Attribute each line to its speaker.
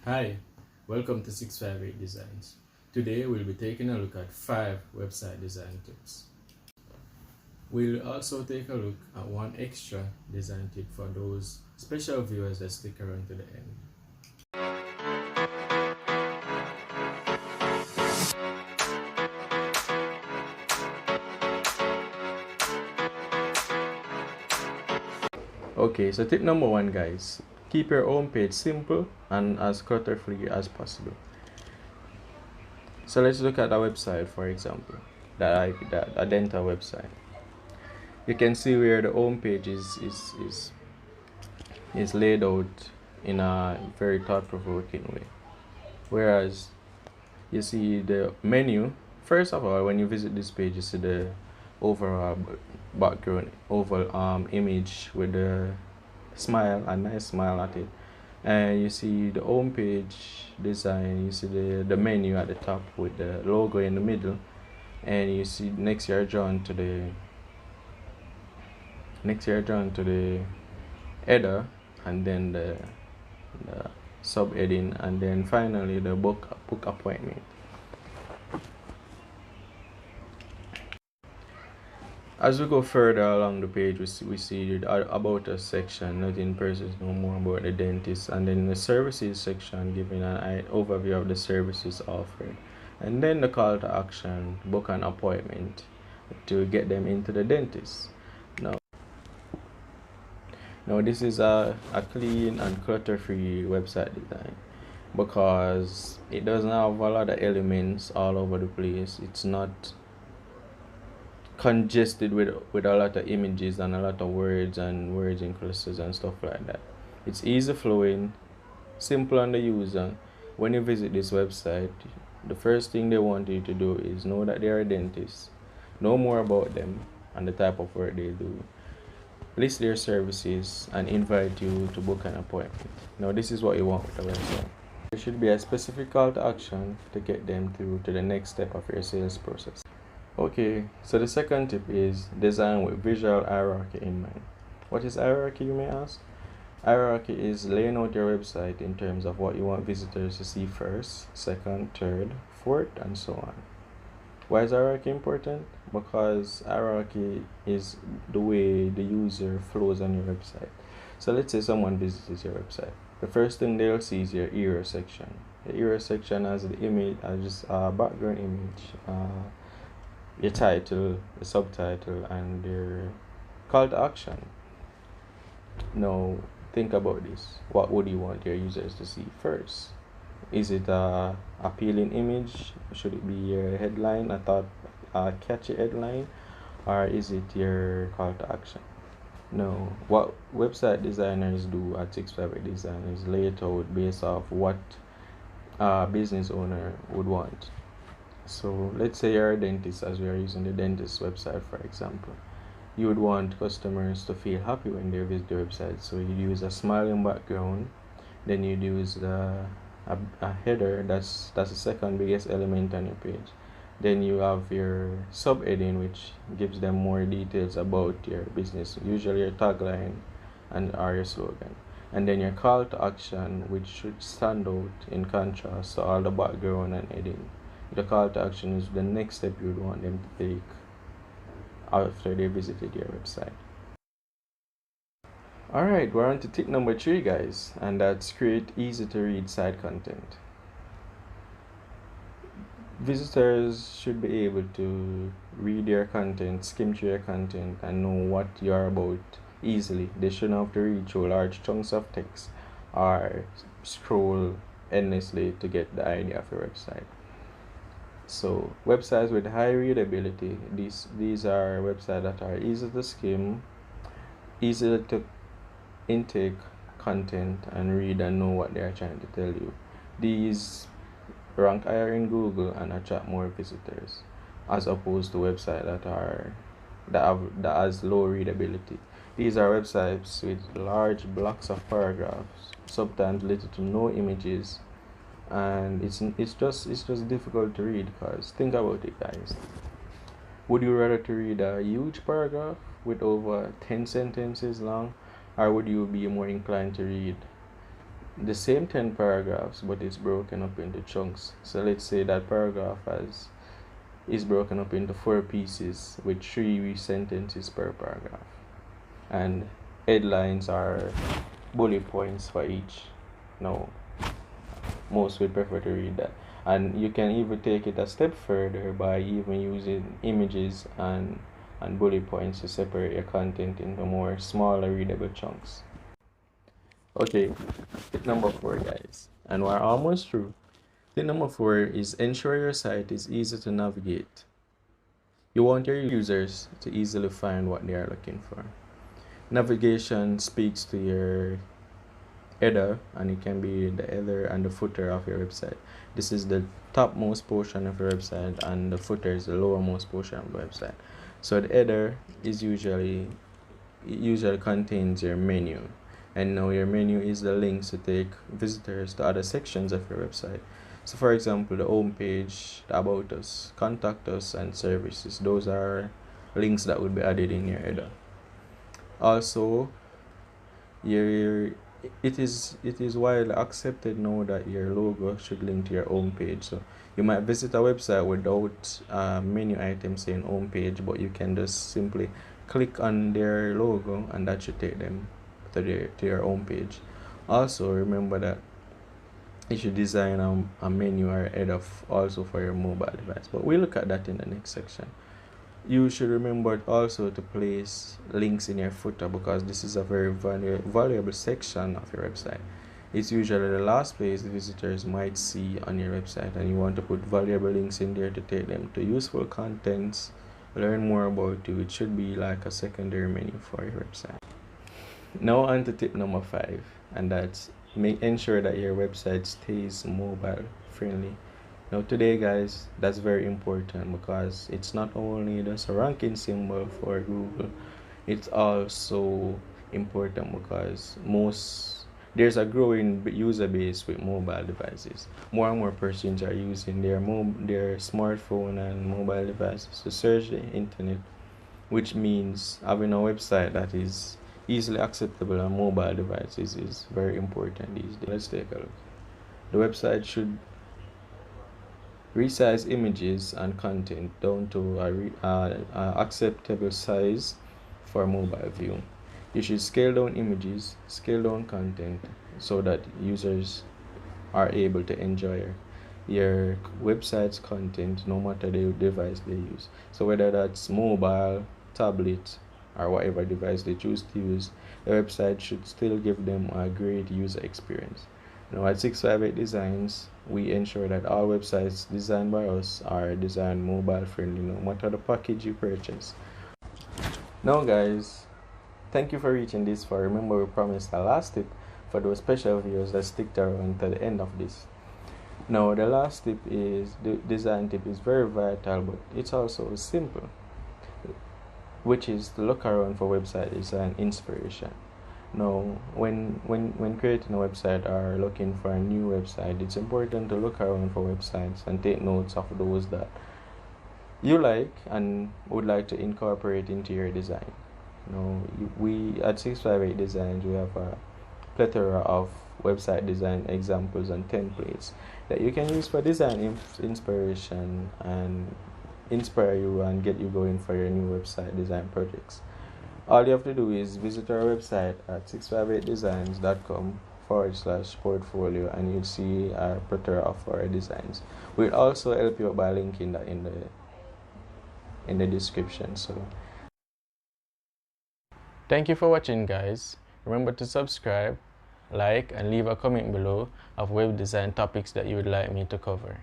Speaker 1: Hi, welcome to 658 Designs. Today we'll be taking a look at 5 website design tips. We'll also take a look at one extra design tip for those special viewers that stick around to the end. Okay, so tip number 1, guys. Keep your home page simple and as clutter-free as possible. So let's look at a website, for example, a dental website. You can see where the home page is laid out in a very thought-provoking way. Whereas you see the menu, first of all, when you visit this page, you see the overall background, oval image with the smile, a nice smile at it. And you see the home page design, you see the menu at the top with the logo in the middle, and you see next you're drawn to the header, and then the subheading, and then finally the book appointment. As we go further along the page, we see the about us section, nothing persons know more about the dentist, and then the services section giving an overview of the services offered, and then the call to action, book an appointment to get them into the dentist. Now this is a clean and clutter-free website design because it doesn't have a lot of elements all over the place. It's not congested with a lot of images and a lot of words in clusters and stuff like that. It's easy flowing, simple on the user. When you visit this website, the first thing they want you to do is know that they are a dentist, know more about them and the type of work they do, list their services, and invite you to book an appointment. Now this is what you want with the website. There should be a specific call to action to get them through to the next step of your sales process. Okay, so the second tip is design with visual hierarchy in mind. What is hierarchy, you may ask? Hierarchy is laying out your website in terms of what you want visitors to see first, second, third, fourth, and so on. Why is hierarchy important? Because hierarchy is the way the user flows on your website. So let's say someone visits your website. The first thing they'll see is your hero section. The hero section has the image, just a background image, your title, the subtitle, and your call to action. Now, think about this. What would you want your users to see first? Is it a appealing image? Should it be your headline, a catchy headline, or is it your call to action? No. What website designers do at 658 Design is lay it out based off what a business owner would want. So let's say you're a dentist, as we are using the dentist website for example. You would want customers to feel happy when they visit the website, so you'd use a smiling background, then you'd use a header. That's the second biggest element on your page. Then you have your subheading, which gives them more details about your business, usually your tagline and or your slogan. And then your call to action, which should stand out in contrast to all the background and heading. The call to action is the next step you would want them to take after they visited your website. Alright, we're on to tip number 3, guys, and that's create easy to read site content. Visitors should be able to read your content, skim through your content, and know what you're about easily. They shouldn't have to read through large chunks of text or scroll endlessly to get the idea of your website. So websites with high readability, these are websites that are easy to skim, easy to intake content and read and know what they are trying to tell you. These rank higher in Google and attract more visitors, as opposed to websites that has low readability. These are websites with large blocks of paragraphs, sometimes little to no images, and it's just difficult to read. Because think about it, guys. Would you rather to read a huge paragraph with over 10 sentences long, or would you be more inclined to read the same 10 paragraphs, but it's broken up into chunks. So let's say that paragraph is broken up into 4 pieces with 3 sentences per paragraph, and headlines are bullet points for each. Now, most would prefer to read that, and you can even take it a step further by even using images and bullet points to separate your content into more smaller readable chunks. Okay, tip number 4, guys, and we're almost through. Tip number 4 is ensure your site is easy to navigate. You want your users to easily find what they are looking for. Navigation speaks to your header, and it can be the header and the footer of your website. This is the topmost portion of your website, and the footer is the lowermost portion of the website. So the header is usually contains your menu, and now your menu is the links to take visitors to other sections of your website. So for example, the home page, the about us, contact us, and services, those are links that would be added in your header. Also, it is widely accepted now that your logo should link to your home page. So you might visit a website without a menu item saying home page, but you can just simply click on their logo, and that should take them to your home page. Also, remember that you should design a menu or header also for your mobile device, but we'll look at that in the next section. You should remember also to place links in your footer, because this is a very valuable section of your website. It's usually the last place visitors might see on your website, and you want to put valuable links in there to take them to useful contents, learn more about you. It should be like a secondary menu for your website. Now on to tip number 5, and that's ensure that your website stays mobile friendly. Now today, guys, that's very important, because it's not only just a ranking symbol for Google, it's also important because there's a growing user base with mobile devices. More and more persons are using their smartphone and mobile devices to search the internet, which means having a website that is easily acceptable on mobile devices is very important these days. Let's take a look. The website should resize images and content down to a acceptable size for mobile view. You should scale down images, scale down content, so that users are able to enjoy your website's content no matter the device they use. So whether that's mobile, tablet, or whatever device they choose to use, the website should still give them a great user experience. Now at 658 Designs, we ensure that all websites designed by us are designed mobile friendly no matter the package you purchase. Now guys, thank you for reaching this far. Remember, we promised a last tip for those special viewers that stick around to the end of this. Now the last tip is, the design tip is very vital, but it's also simple, which is to look around for website design inspiration. Now, when creating a website or looking for a new website, it's important to look around for websites and take notes of those that you like and would like to incorporate into your design. We at 658 Designs, we have a plethora of website design examples and templates that you can use for design inspiration and inspire you and get you going for your new website design projects. All you have to do is visit our website at 658designs.com/portfolio, and you'll see a plethora of our designs. We'll also help you out by linking that in the description. So thank you for watching, guys. Remember to subscribe, like, and leave a comment below of web design topics that you would like me to cover.